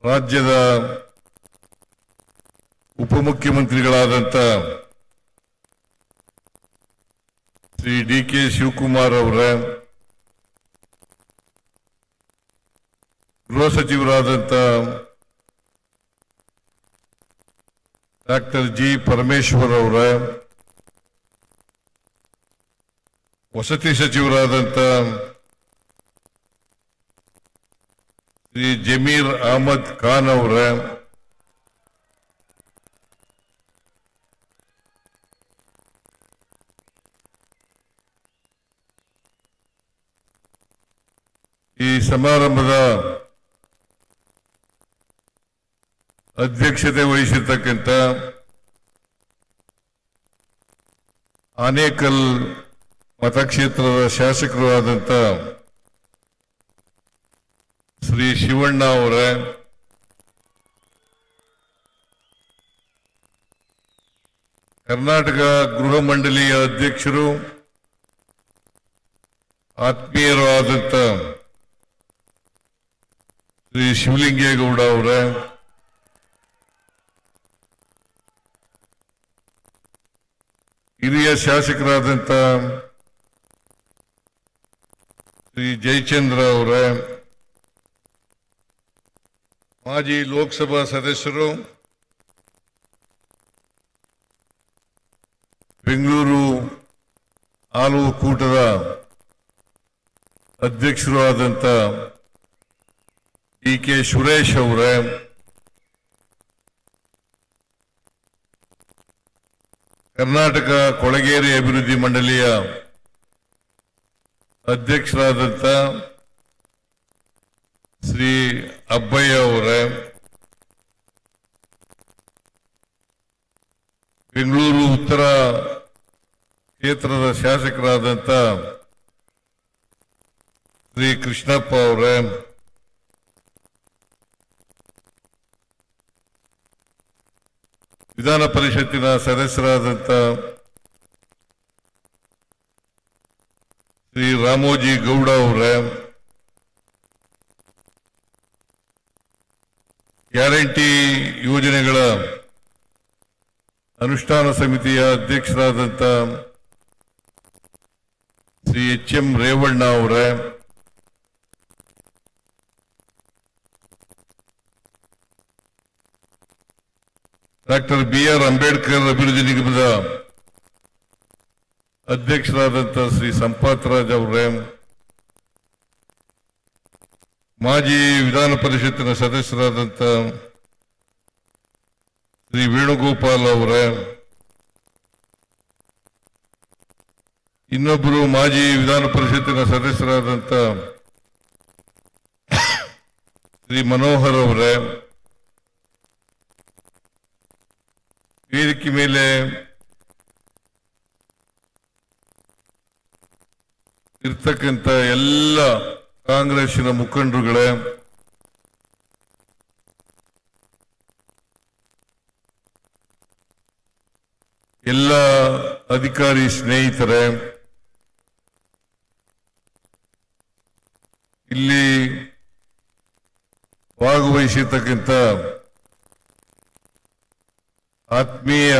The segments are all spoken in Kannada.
ರಾಜ್ಯದ ಉಪಮುಖ್ಯಮಂತ್ರಿಗಳಾದಂಥ ಶ್ರೀ ಡಿ.ಕೆ. ಶಿವಕುಮಾರ್ ಅವರ, ಗೃಹ ಸಚಿವರಾದಂಥ ಡಾಕ್ಟರ್ ಜಿ. ಪರಮೇಶ್ವರ್ ಅವರ, ವಸತಿ ಸಚಿವರಾದಂಥ ಶ್ರೀ ಜಮೀರ್ ಅಹಮದ್ ಖಾನ್ ಅವರ, ಈ ಸಮಾರಂಭದ ಅಧ್ಯಕ್ಷತೆ ವಹಿಸಿರ್ತಕ್ಕಂಥ ಆನೇಕಲ್ ಮತಕ್ಷೇತ್ರದ ಶಾಸಕರು ಆದಂಥ ಶ್ರೀ ಶಿವಣ್ಣ ಅವರ, ಕರ್ನಾಟಕ ಗೃಹ ಮಂಡಳಿಯ ಅಧ್ಯಕ್ಷರು ಆತ್ಮೀಯರು ಆದಂಥ ಶ್ರೀ ಶಿವಲಿಂಗೇಗೌಡ ಅವರ, ಹಿರಿಯ ಶಾಸಕರಾದಂಥ ಶ್ರೀ ಜಯಚಂದ್ರ ಅವರ, ಮಾಜಿ ಲೋಕಸಭಾ ಸದಸ್ಯರು, ಬೆಂಗಳೂರು ಹಾಲು ಒಕ್ಕೂಟದ ಅಧ್ಯಕ್ಷರು ಆದಂಥ ಡಿ.ಕೆ. ಸುರೇಶ್ ಅವರ, ಕರ್ನಾಟಕ ಕೊಳಗೇರಿ ಅಭಿವೃದ್ಧಿ ಮಂಡಳಿಯ ಅಧ್ಯಕ್ಷರಾದಂಥ ಶ್ರೀ ಅಬ್ಬಯ್ಯ ಅವರ, ಬೆಂಗಳೂರು ಉತ್ತರ ಕ್ಷೇತ್ರದ ಶಾಸಕರಾದಂಥ ಶ್ರೀ ಕೃಷ್ಣಪ್ಪ ಅವರ, ವಿಧಾನ ಪರಿಷತ್ತಿನ ಸದಸ್ಯರಾದಂಥ ಶ್ರೀ ರಾಮೋಜಿ ಗೌಡ ಅವರ, ಗ್ಯಾರಂಟಿ ಯೋಜನೆಗಳ ಅನುಷ್ಠಾನ ಸಮಿತಿಯ ಅಧ್ಯಕ್ಷರಾದಂಥ ಶ್ರೀ ಎಚ್.ಎಂ. ರೇವಣ್ಣ ಅವರ, ಡಾಕ್ಟರ್ ಬಿ.ಆರ್. ಅಂಬೇಡ್ಕರ್ ಅಭಿವೃದ್ಧಿ ನಿಗಮದ ಅಧ್ಯಕ್ಷರಾದಂಥ ಶ್ರೀ ಸಂಪತ್ ರಾಜ್ ಅವರೇ, ಮಾಜಿ ವಿಧಾನ ಪರಿಷತ್ತಿನ ಸದಸ್ಯರಾದಂಥ ಶ್ರೀ ವೇಣುಗೋಪಾಲ್ ಅವರೇ, ಇನ್ನೊಬ್ಬರು ಮಾಜಿ ವಿಧಾನ ಪರಿಷತ್ತಿನ ಸದಸ್ಯರಾದಂಥ ಶ್ರೀ ಮನೋಹರ್ ಅವರೇ, ವೇದಿಕೆ ಮೇಲೆ ಇರ್ತಕ್ಕಂಥ ಎಲ್ಲ ಕಾಂಗ್ರೆಸ್ಸಿನ ಮುಖಂಡರುಗಳೇ, ಎಲ್ಲ ಅಧಿಕಾರಿ ಸ್ನೇಹಿತರೆ, ಇಲ್ಲಿ ಭಾಗವಹಿಸಿರ್ತಕ್ಕಂಥ ಆತ್ಮೀಯ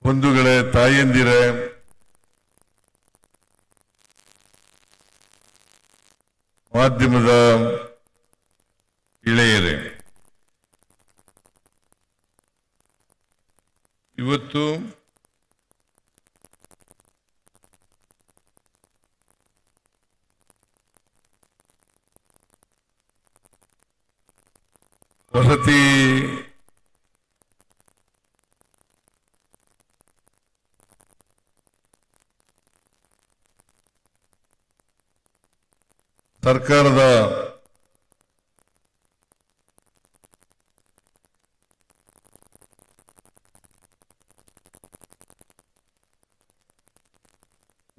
ಬಂಧುಗಳೇ, ತಾಯಂದಿರೇ, ಮಾಧ್ಯಮದ ಗೆಳೆಯರೇ, ಇವತ್ತು ವಸತಿ ಸರ್ಕಾರದ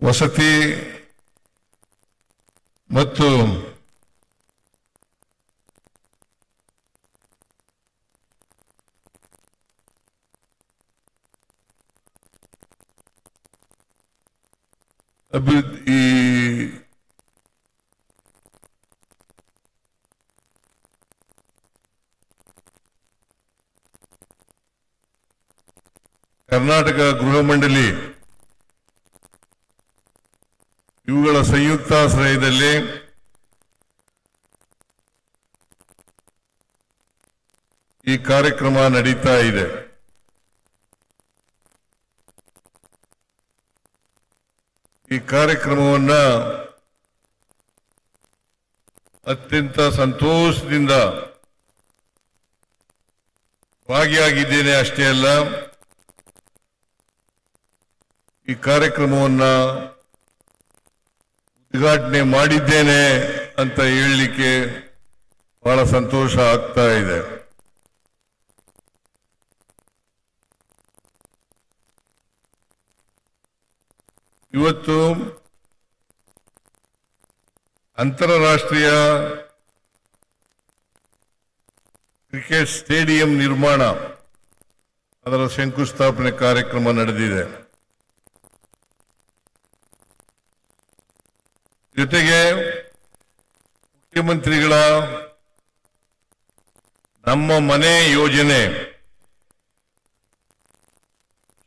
ವಸತಿ ಮತ್ತು ಅಭಿವೃದ್ಧಿ ಕರ್ನಾಟಕ ಗೃಹ ಮಂಡಳಿ ಇವುಗಳ ಸಂಯುಕ್ತಾಶ್ರಯದಲ್ಲಿ ಈ ಕಾರ್ಯಕ್ರಮ ನಡೀತಾ ಇದೆ. ಈ ಕಾರ್ಯಕ್ರಮವನ್ನ ಅತ್ಯಂತ ಸಂತೋಷದಿಂದ ಭಾಗಿಯಾಗಿದ್ದೇನೆ ಅಷ್ಟೇ ಅಲ್ಲ, ಈ ಕಾರ್ಯಕ್ರಮವನ್ನ ಉದ್ಘಾಟನೆ ಮಾಡಿದ್ದೇನೆ ಅಂತ ಹೇಳಲಿಕ್ಕೆ ಬಹಳ ಸಂತೋಷ ಆಗ್ತಾ ಇದೆ. ಇವತ್ತು ಅಂತಾರಾಷ್ಟ್ರೀಯ ಕ್ರಿಕೆಟ್ ಸ್ಟೇಡಿಯಂ ನಿರ್ಮಾಣ ಅದರ ಶಂಕುಸ್ಥಾಪನೆ ಕಾರ್ಯಕ್ರಮ ನಡೆದಿದೆ. ಜೊತೆಗೆ ಮುಖ್ಯಮಂತ್ರಿಗಳ ನಮ್ಮ ಮನೆ ಯೋಜನೆ,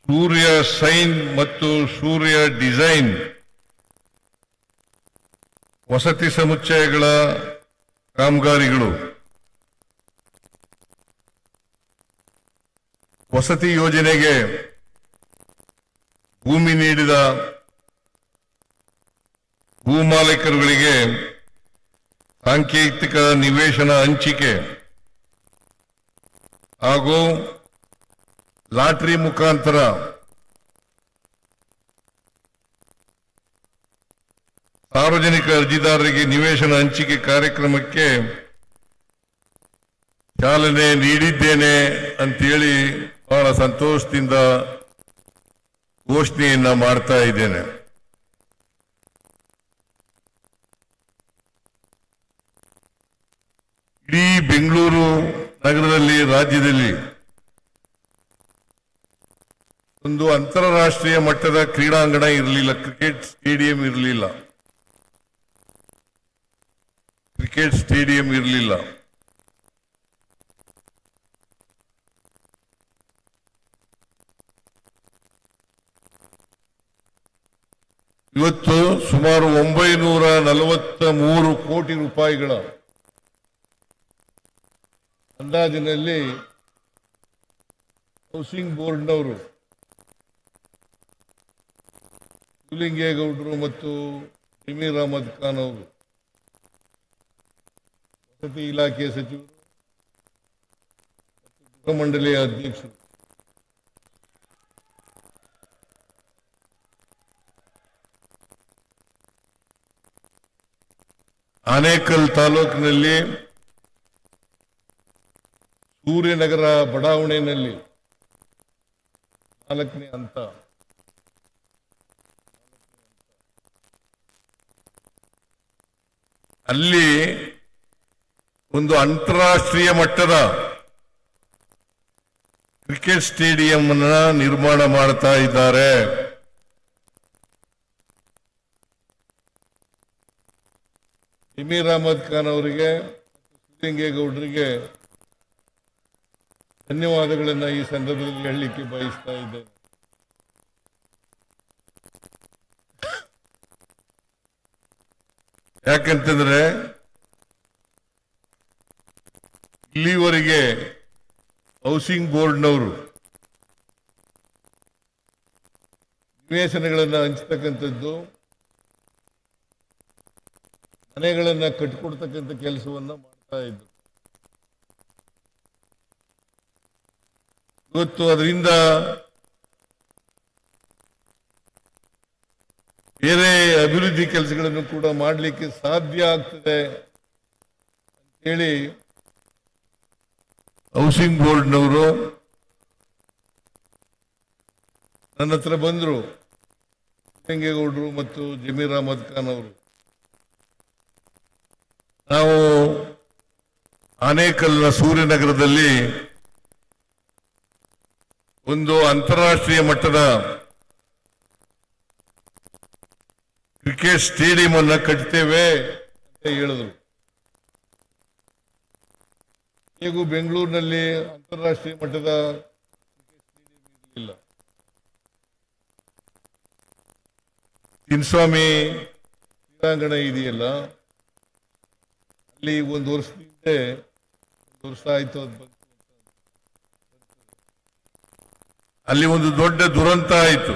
ಸೂರ್ಯ ಸೈನ್ ಮತ್ತು ಸೂರ್ಯ ಡಿಸೈನ್ ವಸತಿ ಸಮುಚ್ಚಯಗಳ ಕಾಮಗಾರಿಗಳು, ವಸತಿ ಯೋಜನೆಗೆ ಭೂಮಿ ನೀಡಿದ ಭೂಮಾಲೀಕರುಗಳಿಗೆ ಸಾಂಕೇತಿಕ ನಿವೇಶನ ಹಂಚಿಕೆ ಹಾಗೂ ಲಾಟರಿ ಮುಖಾಂತರ ಸಾರ್ವಜನಿಕ ಅರ್ಜಿದಾರರಿಗೆ ನಿವೇಶನ ಹಂಚಿಕೆ ಕಾರ್ಯಕ್ರಮಕ್ಕೆ ಚಾಲನೆ ನೀಡಿದ್ದೇನೆ ಅಂತೇಳಿ ಬಹಳ ಸಂತೋಷದಿಂದ ಘೋಷಣೆಯನ್ನ ಮಾಡ್ತಾ ಇದ್ದೇನೆ. ಇಡೀ ಬೆಂಗಳೂರು ನಗರದಲ್ಲಿ, ರಾಜ್ಯದಲ್ಲಿ ಒಂದು ಅಂತಾರಾಷ್ಟ್ರೀಯ ಮಟ್ಟದ ಕ್ರೀಡಾಂಗಣ ಇರಲಿಲ್ಲ, ಕ್ರಿಕೆಟ್ ಸ್ಟೇಡಿಯಂ ಇರಲಿಲ್ಲ. ಇವತ್ತು ಸುಮಾರು 943 ಕೋಟಿ ರೂಪಾಯಿಗಳ ಅಂದಾಜಿನಲ್ಲಿ ಹೌಸಿಂಗ್ ಬೋರ್ಡ್ನವರು, ಶಿವಲಿಂಗೇಗೌಡರು ಮತ್ತು ಜಮೀರ್ ಅಹಮದ್ ಖಾನ್ ಅವರು, ವಸತಿ ಇಲಾಖೆ ಸಚಿವರು, ಗೃಹ ಮಂಡಳಿಯ ಅಧ್ಯಕ್ಷರು ಆನೇಕಲ್ ತಾಲೂಕಿನಲ್ಲಿ ಸೂರ್ಯನಗರ ಬಡಾವಣೆಯಲ್ಲಿ 4ನೇ ಹಂತ ಅಲ್ಲಿ ಒಂದು ಅಂತಾರಾಷ್ಟ್ರೀಯ ಮಟ್ಟದ ಕ್ರಿಕೆಟ್ ಸ್ಟೇಡಿಯಂ ಅನ್ನ ನಿರ್ಮಾಣ ಮಾಡ್ತಾ ಇದ್ದಾರೆ. ಜಮೀರ್ ಅಹಮದ್ ಖಾನ್ ಅವರಿಗೆ, ಶಿವಲಿಂಗೇಗೌಡರಿಗೆ ಧನ್ಯವಾದಗಳನ್ನು ಈ ಸಂದರ್ಭದಲ್ಲಿ ಹೇಳಲಿಕ್ಕೆ ಬಯಸ್ತಾ ಇದ್ದೇನೆ. ಯಾಕಂತಂದ್ರೆ ಇಲ್ಲಿವರೆಗೆ ಹೌಸಿಂಗ್ ಬೋರ್ಡ್ನವರು ನಿವೇಶನಗಳನ್ನು ಹಂಚತಕ್ಕಂಥದ್ದು, ಮನೆಗಳನ್ನು ಕಟ್ಟಿಕೊಡ್ತಕ್ಕಂಥ ಕೆಲಸವನ್ನ ಮಾಡ್ತಾ ಇದ್ರು. ಇವತ್ತು ಅದರಿಂದ ಬೇರೆ ಅಭಿವೃದ್ಧಿ ಕೆಲಸಗಳನ್ನು ಕೂಡ ಮಾಡಲಿಕ್ಕೆ ಸಾಧ್ಯ ಆಗ್ತದೆ ಅಂತೇಳಿ ಹೌಸಿಂಗ್ ಬೋರ್ಡ್ನವರು ನನ್ನ ಹತ್ರ ಬಂದರು, ಶಿವಲಿಂಗೇಗೌಡರು ಮತ್ತು ಜಮೀರ್ ಅಹಮದ್ ಖಾನ್ ಅವರು. ನಾವು ಆನೇಕಲ್ನ ಸೂರ್ಯನಗರದಲ್ಲಿ ಒಂದು ಅಂತಾರಾಷ್ಟ್ರೀಯ ಮಟ್ಟದ ಕ್ರಿಕೆಟ್ ಸ್ಟೇಡಿಯಂ ಅನ್ನ ಕಟ್ತೇವೆ ಅಂತ ಹೇಳಿದ್ರು. ಹೇಗೂ ಬೆಂಗಳೂರಿನಲ್ಲಿ ಅಂತಾರಾಷ್ಟ್ರೀಯ ಮಟ್ಟದ ಕ್ರಿಕೆಟ್ ಸ್ಟೇಡಿಯಂ ಇರಲಿಲ್ಲ. ಚಿನ್ನಸ್ವಾಮಿ ಕ್ರೀಡಾಂಗಣ ಇದೆಯಲ್ಲ, ಅಲ್ಲಿ ಒಂದು ವರ್ಷದಿಂದ ವರ್ಷ ಆಯ್ತು ಅದು ಬಂತು. ಅಲ್ಲಿ ಒಂದು ದೊಡ್ಡ ದುರಂತ ಆಯಿತು.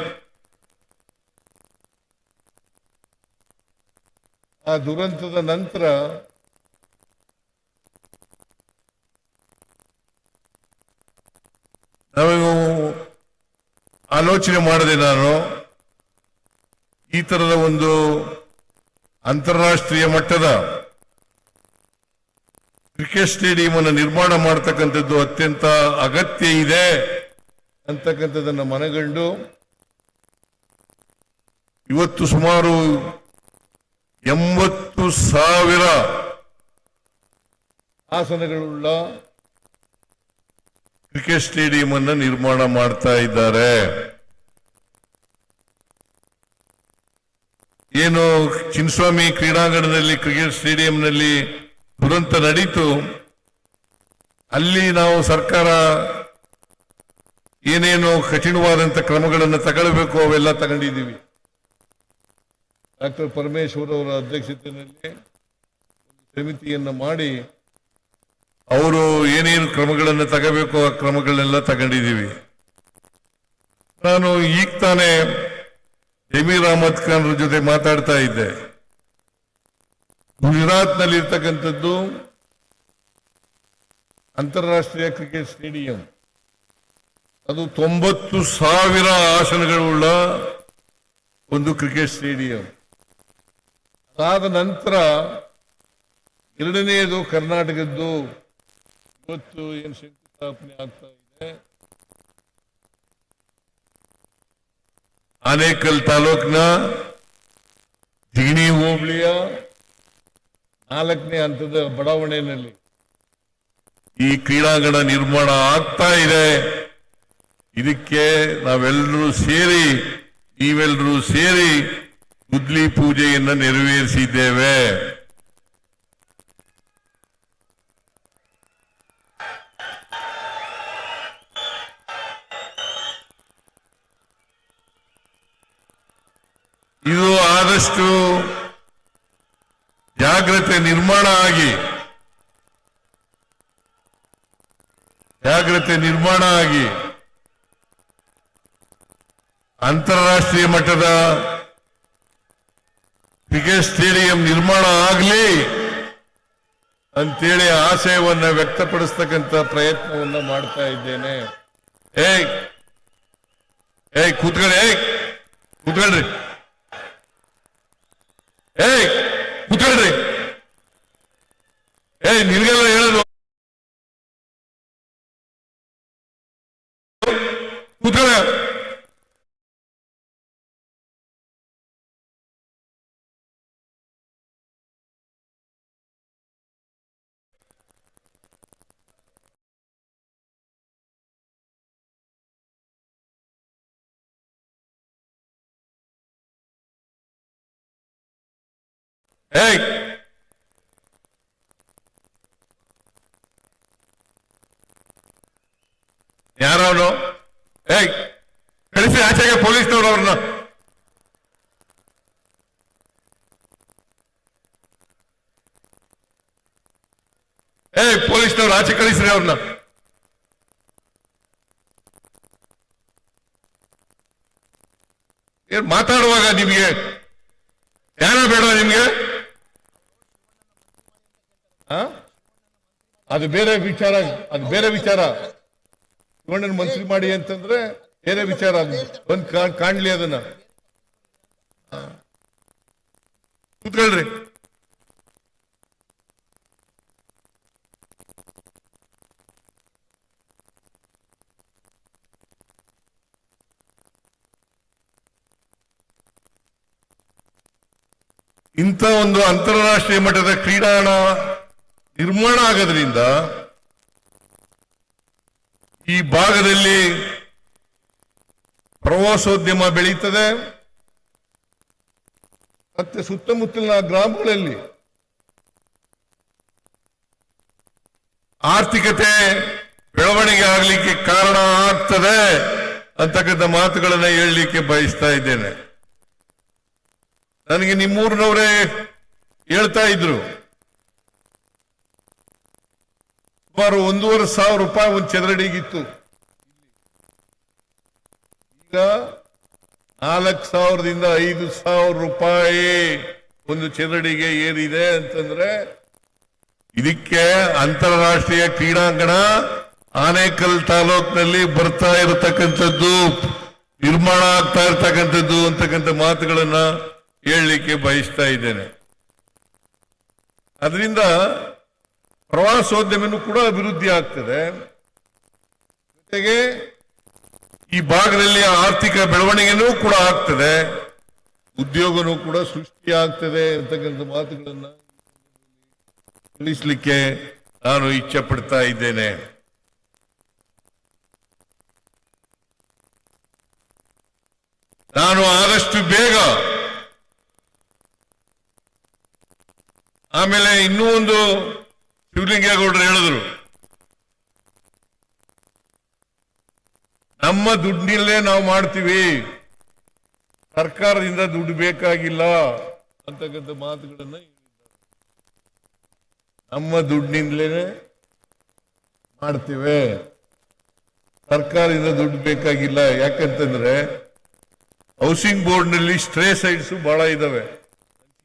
ಆ ದುರಂತದ ನಂತರ ನಾವು ಆಲೋಚನೆ ಮಾಡಿದೆ. ನಾನು ಈ ತರದ ಒಂದು ಅಂತಾರಾಷ್ಟ್ರೀಯ ಮಟ್ಟದ ಕ್ರಿಕೆಟ್ ಸ್ಟೇಡಿಯಂ ಅನ್ನು ನಿರ್ಮಾಣ ಮಾಡತಕ್ಕಂಥದ್ದು ಅತ್ಯಂತ ಅಗತ್ಯ ಇದೆ ಅಂತಕ್ಕಂಥದ್ದನ್ನು ಮನಗಂಡು ಇವತ್ತು ಸುಮಾರು 80,000 ಆಸನಗಳುಳ್ಳ ಕ್ರಿಕೆಟ್ ಸ್ಟೇಡಿಯಂ ಅನ್ನು ನಿರ್ಮಾಣ ಮಾಡ್ತಾ ಇದ್ದಾರೆ. ಏನು ಚಿನ್ನಸ್ವಾಮಿ ಕ್ರೀಡಾಂಗಣದಲ್ಲಿ ಕ್ರಿಕೆಟ್ ಸ್ಟೇಡಿಯಂನಲ್ಲಿ ದುರಂತ ನಡೀತು, ಅಲ್ಲಿ ನಾವು ಸರ್ಕಾರ ಏನೇನು ಕಠಿಣವಾದಂತ ಕ್ರಮಗಳನ್ನು ತಗೊಳ್ಬೇಕು ಅವೆಲ್ಲ ತಗೊಂಡಿದ್ದೀವಿ. ಡಾಕ್ಟರ್ ಪರಮೇಶ್ವರ್ ಅವರ ಅಧ್ಯಕ್ಷತೆಯಲ್ಲಿ ಸಮಿತಿಯನ್ನು ಮಾಡಿ ಅವರು ಏನೇನು ಕ್ರಮಗಳನ್ನು ತಗೋಬೇಕು ಆ ಕ್ರಮಗಳನ್ನೆಲ್ಲ ತಗೊಂಡಿದ್ದೀವಿ. ನಾನು ಈಗ ತಾನೇ ಜಮೀರ್ ಅಹಮದ್ ಖಾನ್ ಜೊತೆ ಮಾತಾಡ್ತಾ ಇದ್ದೆ. ಗುಜರಾತ್ನಲ್ಲಿ ಇರ್ತಕ್ಕಂಥದ್ದು ಅಂತಾರಾಷ್ಟ್ರೀಯ ಕ್ರಿಕೆಟ್ ಸ್ಟೇಡಿಯಂ, ಅದು 90,000 ಆಸನಗಳುಳ್ಳ ಒಂದು ಕ್ರಿಕೆಟ್ ಸ್ಟೇಡಿಯಂ. ಅದಾದ ನಂತರ ಎರಡನೆಯದು ಕರ್ನಾಟಕದ್ದು ಇವತ್ತು ಏನು ಶಂಕುಸ್ಥಾಪನೆ ಆಗ್ತಾ ಇದೆ, ಆನೇಕಲ್ ತಾಲೂಕಿನ ಜಿಗಣಿ ಹೋಬಳಿಯ 4ನೇ ಹಂತದ ಬಡಾವಣೆಯಲ್ಲಿ ಈ ಕ್ರೀಡಾಂಗಣ ನಿರ್ಮಾಣ ಆಗ್ತಾ ಇದೆ. ಇದಕ್ಕೆ ನೀವೆಲ್ಲರೂ ಸೇರಿ ಗುದ್ಲಿ ಪೂಜೆಯನ್ನು ನೆರವೇರಿಸಿದ್ದೇವೆ. ಇದು ಆದಷ್ಟು ಜಾಗ್ರತೆ ನಿರ್ಮಾಣ ಆಗಿ ಅಂತಾರಾಷ್ಟ್ರೀಯ ಮಟ್ಟದ ಕ್ರಿಕೆಟ್ ಸ್ಟೇಡಿಯಂ ನಿರ್ಮಾಣ ಆಗಲಿ ಅಂತೇಳಿ ಆಶಯವನ್ನ ವ್ಯಕ್ತಪಡಿಸ್ತಕ್ಕಂಥ ಪ್ರಯತ್ನವನ್ನ ಮಾಡ್ತಾ ಇದ್ದೇನೆ. ಕೂತ್ಕೊಳ್ರಿ, ನಿನ್ಗೆಲ್ಲ ಹೇಳೋದು ಕೂತ್ಕೊಳ್ಳ. ಯಾರವನು? ಕಳಿಸಿ ಆಚೆಗೆ ಪೊಲೀಸ್ನವರು ಅವ್ರನ್ನ. ಪೊಲೀಸ್ನವ್ರು ಆಚೆ ಕಳಿಸ್ರಿ ಅವ್ರನ್ನ. ಮಾತಾಡುವಾಗ ನಿಮ್ಗೆ ಜ್ಞಾನ ಬೇಡ ನಿಮ್ಗೆ? ಅದು ಬೇರೆ ವಿಚಾರ. ಶಿವಣ್ಣನ ಮಂತ್ರಿ ಮಾಡಿ ಅಂತಂದ್ರೆ ಬೇರೆ ವಿಚಾರ. ಬಂದ್ ಕಾಣ್ಲಿ ಅದನ್ನ. ಕೂತ್ಕೊಳ್ರಿ. ಇಂಥ ಒಂದು ಅಂತಾರಾಷ್ಟ್ರೀಯ ಮಟ್ಟದ ಕ್ರೀಡಾಂಗಣ ನಿರ್ಮಾಣ ಆಗೋದ್ರಿಂದ ಈ ಭಾಗದಲ್ಲಿ ಪ್ರವಾಸೋದ್ಯಮ ಬೆಳೀತದೆ. ಮತ್ತೆ ಸುತ್ತಮುತ್ತಲಿನ ಗ್ರಾಮಗಳಲ್ಲಿ ಆರ್ಥಿಕತೆ ಬೆಳವಣಿಗೆ ಆಗಲಿಕ್ಕೆ ಕಾರಣ ಆಗ್ತದೆ ಅಂತಕ್ಕಂಥ ಮಾತುಗಳನ್ನ ಹೇಳಲಿಕ್ಕೆ ಬಯಸ್ತಾ ಇದ್ದೇನೆ. ನನಗೆ ನಿಮ್ಮೂರಿನವರೇ ಹೇಳ್ತಾ ಇದ್ರು, ಸುಮಾರು 1,500 ರೂಪಾಯಿ ಒಂದು ಚದರಡಿಗಿತ್ತು. ಈಗ 4,000ದಿಂದ 5,000 ರೂಪಾಯಿ ಒಂದು ಚದರಡಿಗೆ ಏರಿದೆ ಅಂತಂದ್ರೆ ಇದಕ್ಕೆ ಅಂತಾರಾಷ್ಟ್ರೀಯ ಕ್ರೀಡಾಂಗಣ ಆನೇಕಲ್ ತಾಲೂಕಿನಲ್ಲಿ ಬರ್ತಾ ಇರತಕ್ಕಂಥದ್ದು, ನಿರ್ಮಾಣ ಆಗ್ತಾ ಇರತಕ್ಕಂಥದ್ದು ಅಂತಕ್ಕಂಥ ಮಾತುಗಳನ್ನ ಹೇಳಲಿಕ್ಕೆ ಬಯಸ್ತಾ ಇದ್ದೇನೆ. ಅದರಿಂದ ಪ್ರವಾಸೋದ್ಯಮನೂ ಕೂಡ ಅಭಿವೃದ್ಧಿ ಆಗ್ತದೆ, ಜೊತೆಗೆ ಈ ಭಾಗದಲ್ಲಿ ಆರ್ಥಿಕ ಬೆಳವಣಿಗೆನೂ ಕೂಡ ಆಗ್ತದೆ, ಉದ್ಯೋಗನೂ ಕೂಡ ಸೃಷ್ಟಿಯಾಗ್ತದೆ ಅಂತಕ್ಕಂಥ ಮಾತುಗಳನ್ನ ತಿಳಿಸಲಿಕ್ಕೆ ನಾನು ಇಚ್ಛೆ ಪಡ್ತಾ ಇದ್ದೇನೆ. ನಾನು ಆದಷ್ಟು ಬೇಗ, ಆಮೇಲೆ ಇನ್ನೂ ಒಂದು ಶಿವಲಿಂಗೇಗೌಡರು ಹೇಳಿದ್ರು, ನಮ್ಮ ದುಡ್ಡಿನಲ್ಲೇ ನಾವು ಮಾಡ್ತೀವಿ, ಸರ್ಕಾರದಿಂದ ದುಡ್ಡು ಬೇಕಾಗಿಲ್ಲ ಅಂತಕ್ಕಂಥ ಮಾತುಗಳನ್ನ ಹೇಳಿದ್ದಾರೆ. ನಮ್ಮ ದುಡ್ಡಿನಿಂದಲೇ ಮಾಡ್ತೀವಿ, ಸರ್ಕಾರದಿಂದ ದುಡ್ಡು ಬೇಕಾಗಿಲ್ಲ. ಯಾಕಂತಂದ್ರೆ ಹೌಸಿಂಗ್ ಬೋರ್ಡ್ ನಲ್ಲಿ ಸ್ಟ್ರೇ ಸೈಟ್ಸ್ ಬಹಳ ಇದಾವೆ,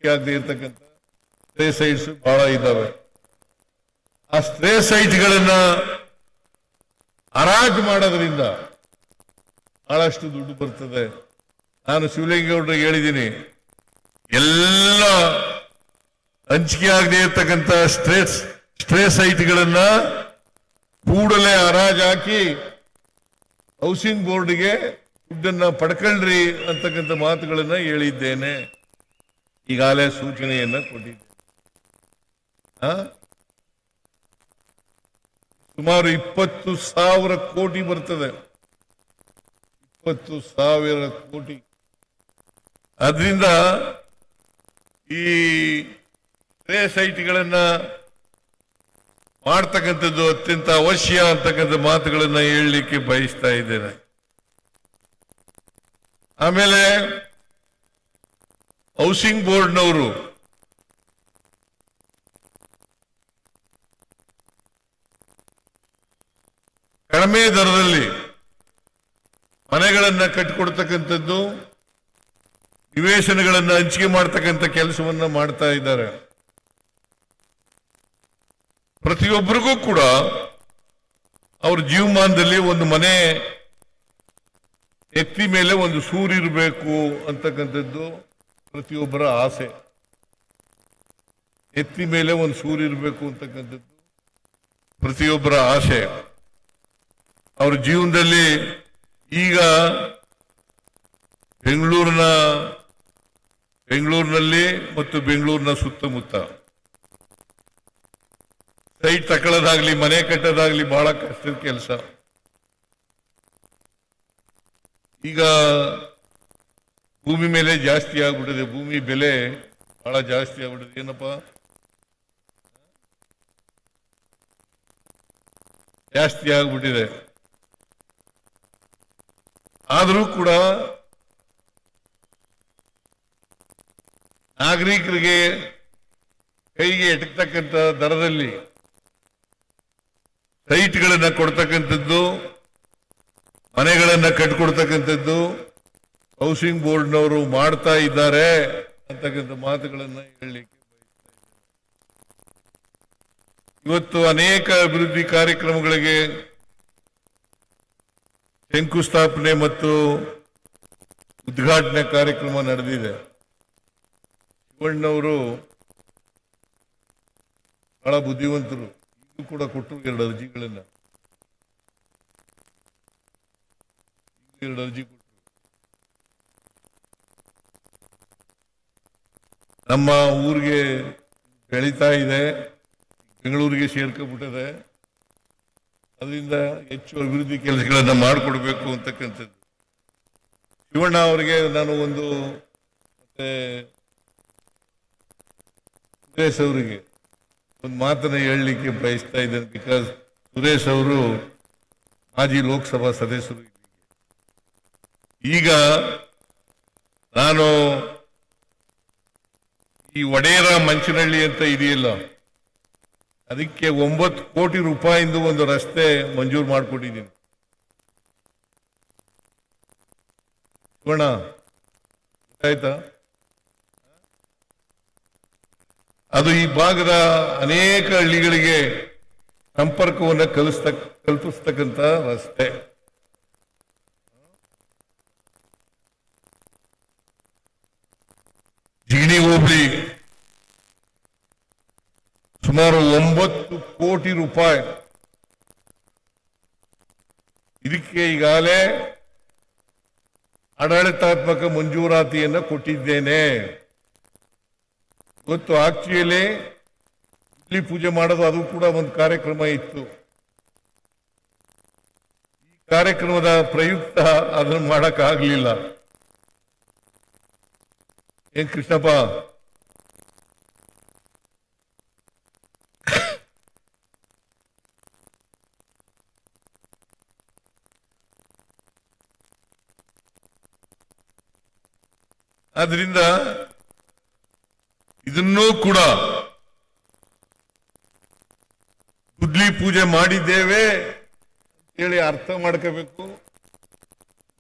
ಆಗದೆ ಇರ್ತಕ್ಕಂಥ ಸ್ಟ್ರೇ ಸೈಟ್ಸ್ ಬಹಳ ಇದಾವೆ. ಆ ಸ್ಟ್ರೇ ಸೈಟ್ಗಳನ್ನ ಹರಾಜು ಮಾಡೋದ್ರಿಂದ ಬಹಳಷ್ಟು ದುಡ್ಡು ಬರ್ತದೆ. ನಾನು ಶಿವಲಿಂಗೇಗೌಡರಿಗೆ ಹೇಳಿದ್ದೀನಿ, ಎಲ್ಲ ಹಂಚಿಕೆ ಆಗದೆ ಇರ್ತಕ್ಕಂಥ ಸ್ಟ್ರೇ ಸೈಟ್ಗಳನ್ನ ಕೂಡಲೇ ಹರಾಜು ಹಾಕಿ ಹೌಸಿಂಗ್ ಬೋರ್ಡ್ಗೆ ದುಡ್ಡನ್ನ ಪಡ್ಕೊಳ್ರಿ ಅಂತಕ್ಕಂಥ ಮಾತುಗಳನ್ನ ಹೇಳಿದ್ದೇನೆ, ಈಗಾಗಲೇ ಸೂಚನೆಯನ್ನ ಕೊಟ್ಟಿದ್ದೆ. ಸುಮಾರು 20,000 ಕೋಟಿ ಬರ್ತದೆ, 20,000 ಕೋಟಿ. ಅದರಿಂದ ಈ ಸ್ಟ್ರೇ ಸೈಟ್ಗಳನ್ನ ಮಾಡ್ತಕ್ಕಂಥದ್ದು ಅತ್ಯಂತ ಅವಶ್ಯ ಅಂತಕ್ಕಂಥ ಮಾತುಗಳನ್ನ ಹೇಳಲಿಕ್ಕೆ ಬಯಸ್ತಾ ಇದ್ದೇನೆ. ಆಮೇಲೆ ಹೌಸಿಂಗ್ ಬೋರ್ಡ್ನವರು ಕಡಿಮೆ ದರದಲ್ಲಿ ಮನೆಗಳನ್ನ ಕಟ್ಟಿಕೊಡ್ತಕ್ಕಂಥದ್ದು, ನಿವೇಶನಗಳನ್ನ ಹಂಚಿಕೆ ಮಾಡ್ತಕ್ಕಂಥ ಕೆಲಸವನ್ನ ಮಾಡ್ತಾ ಇದ್ದಾರೆ. ಪ್ರತಿಯೊಬ್ಬರಿಗೂ ಕೂಡ ಅವ್ರ ಜೀವಮಾನದಲ್ಲಿ ಒಂದು ಮನೆ ಎತ್ತಿ ಮೇಲೆ ಒಂದು ಸೂರಿರಬೇಕು ಅಂತಕ್ಕಂಥದ್ದು ಪ್ರತಿಯೊಬ್ಬರ ಆಸೆ. ಎತ್ತಿ ಮೇಲೆ ಒಂದು ಸೂರಿರಬೇಕು ಅಂತಕ್ಕಂಥದ್ದು ಪ್ರತಿಯೊಬ್ಬರ ಆಸೆ. ಅವ್ರ ಜೀವನದಲ್ಲಿ ಈಗ ಬೆಂಗಳೂರಿನಲ್ಲಿ ಮತ್ತು ಬೆಂಗಳೂರಿನ ಸುತ್ತಮುತ್ತ ಸೈಟ್ ತಕೊಳ್ಳೋದಾಗ್ಲಿ ಮನೆ ಕಟ್ಟೋದಾಗ್ಲಿ ಬಹಳ ಕಷ್ಟದ ಕೆಲಸ. ಈಗ ಭೂಮಿ ಮೇಲೆ ಜಾಸ್ತಿ ಆಗ್ಬಿಟ್ಟಿದೆ, ಭೂಮಿ ಬೆಲೆ ಬಹಳ ಜಾಸ್ತಿ ಆಗ್ಬಿಟ್ಟಿದೆ. ಏನಪ್ಪ ಜಾಸ್ತಿ ಆಗ್ಬಿಟ್ಟಿದೆ. ಆದರೂ ಕೂಡ ನಾಗರಿಕರಿಗೆ ಕೈಗೆ ಎಟಕ್ತಕ್ಕಂಥ ದರದಲ್ಲಿ ಸೈಟ್ಗಳನ್ನ ಕೊಡ್ತಕ್ಕಂಥದ್ದು, ಮನೆಗಳನ್ನ ಕಟ್ಟಿಕೊಡ್ತಕ್ಕಂಥದ್ದು ಹೌಸಿಂಗ್ ಬೋರ್ಡ್ನವರು ಮಾಡ್ತಾ ಇದ್ದಾರೆ ಅಂತಕ್ಕಂಥ ಮಾತುಗಳನ್ನ ಹೇಳಲಿಕ್ಕೆ ಬಯಸ್ತಾ ಇದ್ದಾರೆ. ಇವತ್ತು ಅನೇಕ ಅಭಿವೃದ್ಧಿ ಕಾರ್ಯಕ್ರಮಗಳಿಗೆ ಶಂಕುಸ್ಥಾಪನೆ ಮತ್ತು ಉದ್ಘಾಟನೆ ಕಾರ್ಯಕ್ರಮ ನಡೆದಿದೆ. ಶಿವಣ್ಣವರು ಬಹಳ ಬುದ್ಧಿವಂತರು, ಇದು ಕೂಡ ಕೊಟ್ಟರು 2 ಅರ್ಜಿಗಳನ್ನ, 2 ಅರ್ಜಿ ಕೊಟ್ಟರು. ನಮ್ಮ ಊರಿಗೆ ಬೆಳೀತಾ ಇದೆ, ಬೆಂಗಳೂರಿಗೆ ಸೇರ್ಕೊಂಡ್ಬಿಟ್ಟಿದೆ. ಅದರಿಂದ ಹೆಚ್ಚು ಅಭಿವೃದ್ಧಿ ಕೆಲಸಗಳನ್ನ ಮಾಡಿಕೊಡ್ಬೇಕು ಅಂತಕ್ಕಂಥದ್ದು. ಶಿವಣ್ಣ ಅವರಿಗೆ ನಾನು ಒಂದು, ಮತ್ತೆ ಸುರೇಶ್ ಅವರಿಗೆ ಒಂದು ಮಾತನ್ನ ಹೇಳಲಿಕ್ಕೆ ಬಯಸ್ತಾ ಇದ್ದೇನೆ. ಬಿಕಾಸ್ ಸುರೇಶ್ ಅವರು ಮಾಜಿ ಲೋಕಸಭಾ ಸದಸ್ಯರು. ಈಗ ನಾನು ಈ ಒಡೆಯರ ಮಂಚನಹಳ್ಳಿ ಅಂತ ಇದೆಯಲ್ಲ, ಅದಕ್ಕೆ 9 ಕೋಟಿ ರೂಪಾಯಿಂದ ಒಂದು ರಸ್ತೆ ಮಂಜೂರು ಮಾಡಿಕೊಟ್ಟಿದ್ದೀನಿ. ಆಯ್ತಾ? ಅದು ಈ ಭಾಗದ ಅನೇಕ ಹಳ್ಳಿಗಳಿಗೆ ಸಂಪರ್ಕವನ್ನು ಕಲ್ಪಿಸ್ತಕ್ಕಂಥ ರಸ್ತೆ. ಜಿಗಣಿ ಹೋಬಳಿ ಸುಮಾರು 9 ಕೋಟಿ ರೂಪಾಯಿ. ಇದಕ್ಕೆ ಈಗಾಗಲೇ ಆಡಳಿತಾತ್ಮಕ ಮಂಜೂರಾತಿಯನ್ನು ಕೊಟ್ಟಿದ್ದೇನೆ. ಇವತ್ತು ಆಕ್ಚುಲಿ ಇಲ್ಲಿ ಪೂಜೆ ಮಾಡೋದು ಅದು ಕೂಡ ಒಂದು ಕಾರ್ಯಕ್ರಮ ಇತ್ತು. ಈ ಕಾರ್ಯಕ್ರಮದ ಪ್ರಯುಕ್ತ ಅದನ್ನು ಮಾಡಕ್ಕಾಗಲಿಲ್ಲ. ಏನ್ ಕೃಷ್ಣಪ್ಪ, ಆದ್ರಿಂದ ಇದನ್ನೂ ಕೂಡ ಗುದ್ಲಿ ಪೂಜೆ ಮಾಡಿದ್ದೇವೆ ಹೇಳಿ ಅರ್ಥ ಮಾಡ್ಕೋಬೇಕು.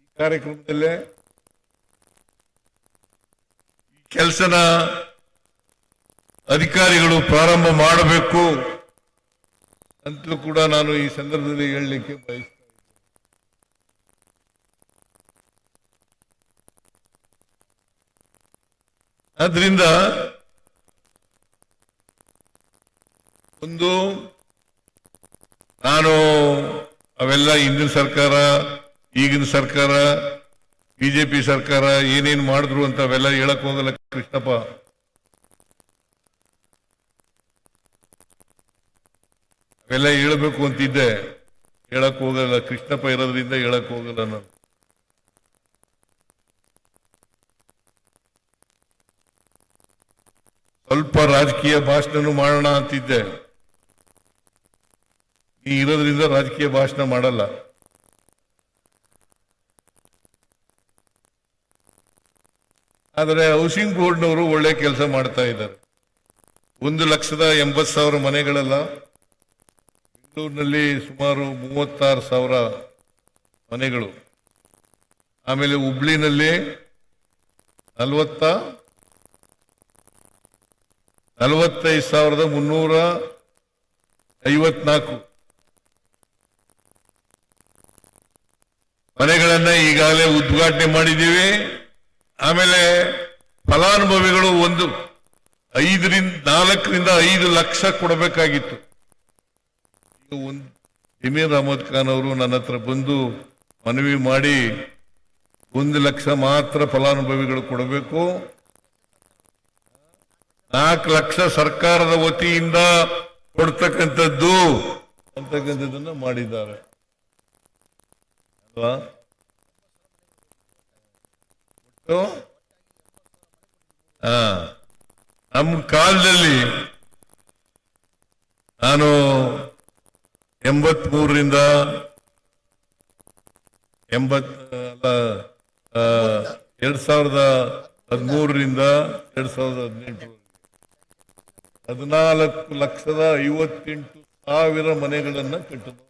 ಈ ಕಾರ್ಯಕ್ರಮದಲ್ಲೇ ಈ ಕೆಲಸನ ಅಧಿಕಾರಿಗಳು ಪ್ರಾರಂಭ ಮಾಡಬೇಕು ಅಂತಲೂ ಕೂಡ ನಾನು ಈ ಸಂದರ್ಭದಲ್ಲಿ ಹೇಳಲಿಕ್ಕೆ ಬಯಸ್ತೇನೆ. ಆದ್ರಿಂದ ಒಂದು ನಾನು ಅವೆಲ್ಲ ಹಿಂದಿನ ಸರ್ಕಾರ, ಈಗಿನ ಸರ್ಕಾರ, ಬಿಜೆಪಿ ಸರ್ಕಾರ ಏನೇನು ಮಾಡಿದ್ರು ಅಂತ ಅವೆಲ್ಲ ಹೇಳಕ್ ಹೋಗಲ್ಲ ಕೃಷ್ಣಪ್ಪ. ಅವೆಲ್ಲ ಹೇಳಬೇಕು ಅಂತಿದ್ದೆ, ಹೇಳಕ್ ಹೋಗಲ್ಲ. ಕೃಷ್ಣಪ್ಪ ಇರೋದ್ರಿಂದ ಹೇಳಕ್ ಹೋಗಲ್ಲ ನಾನು. ಸ್ವಲ್ಪ ರಾಜಕೀಯ ಭಾಷಣ ಮಾಡೋಣ ಅಂತಿದ್ದೆ. ಈ ಇರೋದ್ರಿಂದ ರಾಜಕೀಯ ಭಾಷಣ ಮಾಡಲ್ಲ. ಆದರೆ ಹೌಸಿಂಗ್ ಬೋರ್ಡ್ನವರು ಒಳ್ಳೆ ಕೆಲಸ ಮಾಡ್ತಾ ಇದ್ದಾರೆ. 1,80,000 ಮನೆಗಳೆಲ್ಲ ಬೆಂಗಳೂರಿನಲ್ಲಿ ಸುಮಾರು 36,000 ಮನೆಗಳು. ಆಮೇಲೆ ಹುಬ್ಳಿನಲ್ಲಿ 45,354 ಮನೆಗಳನ್ನ ಈಗಾಗಲೇ ಉದ್ಘಾಟನೆ ಮಾಡಿದ್ದೀವಿ. ಆಮೇಲೆ ಫಲಾನುಭವಿಗಳು 4 ಲಕ್ಷ ಕೊಡಬೇಕಾಗಿತ್ತು. ಈಗ ಜಮೀರ್ ಅಹಮದ್ ಖಾನ್ ಅವರು ನನ್ನ ಹತ್ರ ಬಂದು ಮನವಿ ಮಾಡಿ 1 ಲಕ್ಷ ಮಾತ್ರ ಫಲಾನುಭವಿಗಳು ಕೊಡಬೇಕು, 4 ಲಕ್ಷ ಸರ್ಕಾರದ ವತಿಯಿಂದ ಕೊಡ್ತಕ್ಕಂಥದ್ದು ಅಂತಕ್ಕಂಥದ್ದನ್ನ ಮಾಡಿದ್ದಾರೆ ಅಲ್ವಾ? ನಮ್ಮ ಕಾಲದಲ್ಲಿ ನಾನು 83ರಿಂದ 2013ರಿಂದ 2018 14,58,000 ಮನೆಗಳನ್ನ ಕಟ್ಟಿದ್ರು.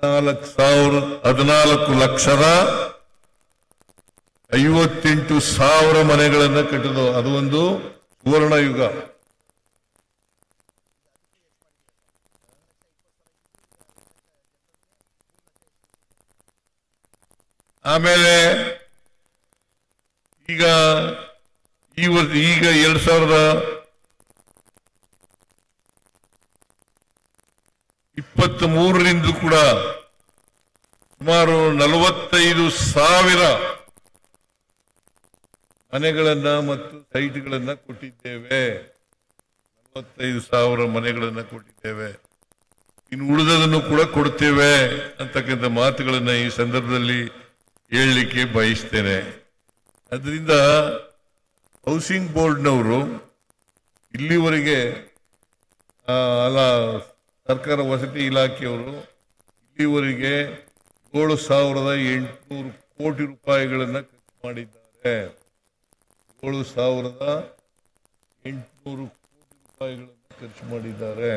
14,58,000 ಮನೆಗಳನ್ನ ಕಟ್ಟಿದ್ರು. ಅದು ಒಂದು ಸುವರ್ಣ ಯುಗ. ಆಮೇಲೆ ಈಗ 2023ರಿಂದ ಕೂಡ ಸುಮಾರು 45,000 ಮನೆಗಳನ್ನ ಮತ್ತು ಸೈಟ್ಗಳನ್ನ ಕೊಟ್ಟಿದ್ದೇವೆ. 45,000 ಮನೆಗಳನ್ನ ಕೊಟ್ಟಿದ್ದೇವೆ. ಇನ್ನು ಉಳಿದದನ್ನು ಕೂಡ ಕೊಡ್ತೇವೆ ಅಂತಕ್ಕಂಥ ಮಾತುಗಳನ್ನ ಈ ಸಂದರ್ಭದಲ್ಲಿ ಹೇಳಲಿಕ್ಕೆ ಬಯಸ್ತೇನೆ. ಅದರಿಂದ ಹೌಸಿಂಗ್ ಬೋರ್ಡ್ನವರು ಇಲ್ಲಿವರೆಗೆ ಅಲ್ಲ, ಸರ್ಕಾರ ವಸತಿ ಇಲಾಖೆಯವರು ಇಲ್ಲಿವರೆಗೆ 7,800 ಕೋಟಿ ರೂಪಾಯಿಗಳನ್ನ ಖರ್ಚು ಮಾಡಿದ್ದಾರೆ. 7,800 ಕೋಟಿ ರೂಪಾಯಿಗಳನ್ನು ಖರ್ಚು ಮಾಡಿದ್ದಾರೆ.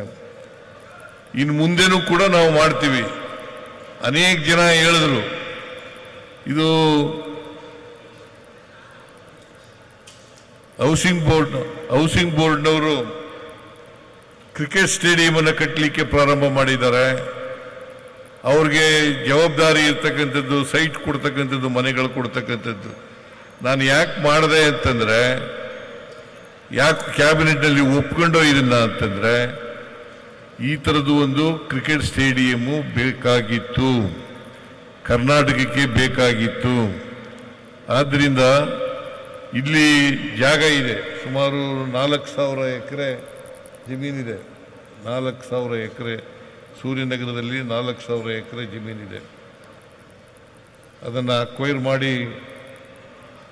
ಇನ್ನು ಮುಂದೆನೂ ಕೂಡ ನಾವು ಮಾಡ್ತೀವಿ. ಅನೇಕ ಜನ ಹೇಳಿದ್ರು ಇದು ಹೌಸಿಂಗ್ ಬೋರ್ಡ್ನವರು ಕ್ರಿಕೆಟ್ ಸ್ಟೇಡಿಯಂ ಅನ್ನು ಕಟ್ಟಲಿಕ್ಕೆ ಪ್ರಾರಂಭ ಮಾಡಿದ್ದಾರೆ. ಅವ್ರಿಗೆ ಜವಾಬ್ದಾರಿ ಇರ್ತಕ್ಕಂಥದ್ದು, ಸೈಟ್ ಕೊಡ್ತಕ್ಕಂಥದ್ದು, ಮನೆಗಳು ಕೊಡ್ತಕ್ಕಂಥದ್ದು. ನಾನು ಯಾಕೆ ಮಾಡಿದೆ ಅಂತಂದ್ರೆ, ಯಾಕೆ ಕ್ಯಾಬಿನೆಟ್ನಲ್ಲಿ ಒಪ್ಕೊಂಡೋ ಇದನ್ನ ಅಂತಂದ್ರೆ, ಈ ಥರದ್ದು ಒಂದು ಕ್ರಿಕೆಟ್ ಸ್ಟೇಡಿಯಮ್ಮು ಬೇಕಾಗಿತ್ತು, ಕರ್ನಾಟಕಕ್ಕೆ ಬೇಕಾಗಿತ್ತು. ಆದ್ದರಿಂದ ಇಲ್ಲಿ ಜಾಗ ಇದೆ, ಸುಮಾರು 4,000 ಎಕರೆ ಜಮೀನಿದೆ. 4,000 ಎಕರೆ ಸೂರ್ಯನಗರದಲ್ಲಿ 4,000 ಎಕರೆ ಜಮೀನಿದೆ. ಅದನ್ನು ಅಕ್ವೈರ್ ಮಾಡಿ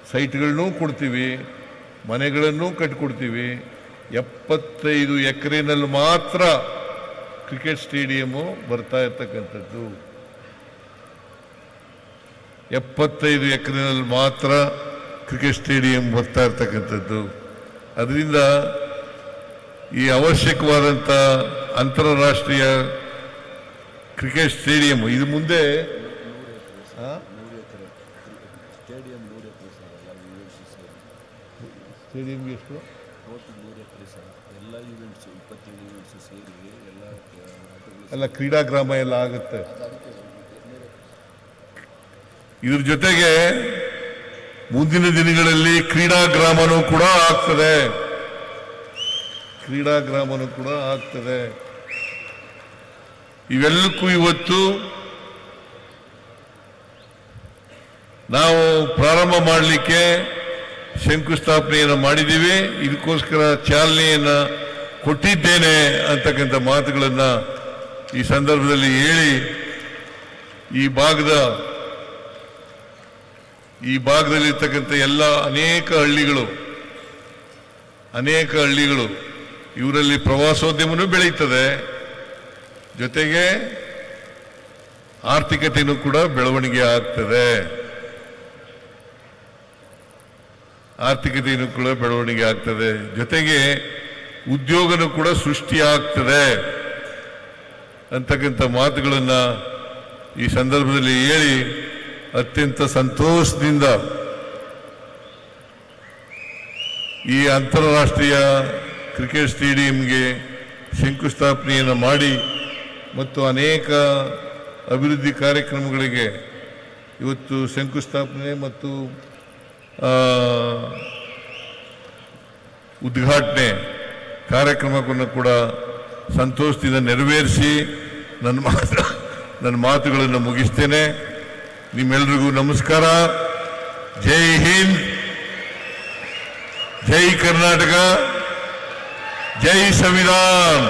ಸೈಟ್ಗಳನ್ನೂ ಕೊಡ್ತೀವಿ, ಮನೆಗಳನ್ನೂ ಕಟ್ಕೊಡ್ತೀವಿ. 75 ಎಕರೆನಲ್ಲಿ ಮಾತ್ರ ಕ್ರಿಕೆಟ್ ಸ್ಟೇಡಿಯಮ್ಮು ಬರ್ತಾ ಇರ್ತಕ್ಕಂಥದ್ದು. 75 ಎಕರೆನಲ್ಲಿ ಮಾತ್ರ ಕ್ರಿಕೆಟ್ ಸ್ಟೇಡಿಯಂ ಬರ್ತಾ ಇರ್ತಕ್ಕಂಥದ್ದು. ಅದರಿಂದ ಈ ಅವಶ್ಯಕವಾದಂಥ ಅಂತಾರಾಷ್ಟ್ರೀಯ ಕ್ರಿಕೆಟ್ ಸ್ಟೇಡಿಯಂ ಇದು ಮುಂದೆ ಸ್ಟೇಡಿಯಂ ಎಷ್ಟು ಎಲ್ಲ ಕ್ರೀಡಾಗ್ರಾಮ ಎಲ್ಲ ಆಗುತ್ತೆ. ಇದ್ರ ಜೊತೆಗೆ ಮುಂದಿನ ದಿನಗಳಲ್ಲಿ ಕ್ರೀಡಾಗ್ರಾಮನೂ ಕೂಡ ಆಗ್ತದೆ. ಇವೆಲ್ಲಕ್ಕೂ ಇವತ್ತು ನಾವು ಪ್ರಾರಂಭ ಮಾಡಲಿಕ್ಕೆ ಶಂಕುಸ್ಥಾಪನೆಯನ್ನು ಮಾಡಿದ್ದೀವಿ. ಇದಕ್ಕೋಸ್ಕರ ಚಾಲನೆಯನ್ನು ಕೊಟ್ಟಿದ್ದೇನೆ ಅಂತಕ್ಕಂಥ ಮಾತುಗಳನ್ನು ಈ ಸಂದರ್ಭದಲ್ಲಿ ಹೇಳಿ, ಈ ಭಾಗದಲ್ಲಿರ್ತಕ್ಕಂಥ ಎಲ್ಲ ಅನೇಕ ಹಳ್ಳಿಗಳು ಇವರಲ್ಲಿ ಪ್ರವಾಸೋದ್ಯಮನೂ ಬೆಳೀತದೆ, ಜೊತೆಗೆ ಆರ್ಥಿಕತೆಯೂ ಕೂಡ ಬೆಳವಣಿಗೆ ಆಗ್ತದೆ. ಜೊತೆಗೆ ಉದ್ಯೋಗನೂ ಕೂಡ ಸೃಷ್ಟಿ ಆಗ್ತದೆ ಅಂತಕ್ಕಂಥ ಮಾತುಗಳನ್ನು ಈ ಸಂದರ್ಭದಲ್ಲಿ ಹೇಳಿ, ಅತ್ಯಂತ ಸಂತೋಷದಿಂದ ಈ ಅಂತಾರಾಷ್ಟ್ರೀಯ ಕ್ರಿಕೆಟ್ ಸ್ಟೇಡಿಯಂಗೆ ಶಂಕುಸ್ಥಾಪನೆಯನ್ನು ಮಾಡಿ ಮತ್ತು ಅನೇಕ ಅಭಿವೃದ್ಧಿ ಕಾರ್ಯಕ್ರಮಗಳಿಗೆ ಇವತ್ತು ಶಂಕುಸ್ಥಾಪನೆ ಮತ್ತು ಉದ್ಘಾಟನೆ ಕಾರ್ಯಕ್ರಮವನ್ನು ಕೂಡ ಸಂತೋಷದಿಂದ ನೆರವೇರಿಸಿ ನನ್ನ ಮಾತುಗಳನ್ನು ಮುಗಿಸ್ತೇನೆ. ನಿಮ್ಮೆಲ್ಲರಿಗೂ ನಮಸ್ಕಾರ. ಜೈ ಹಿಂದ್, ಜೈ ಕರ್ನಾಟಕ, ಜೈ ಸಂವಿಧಾನ.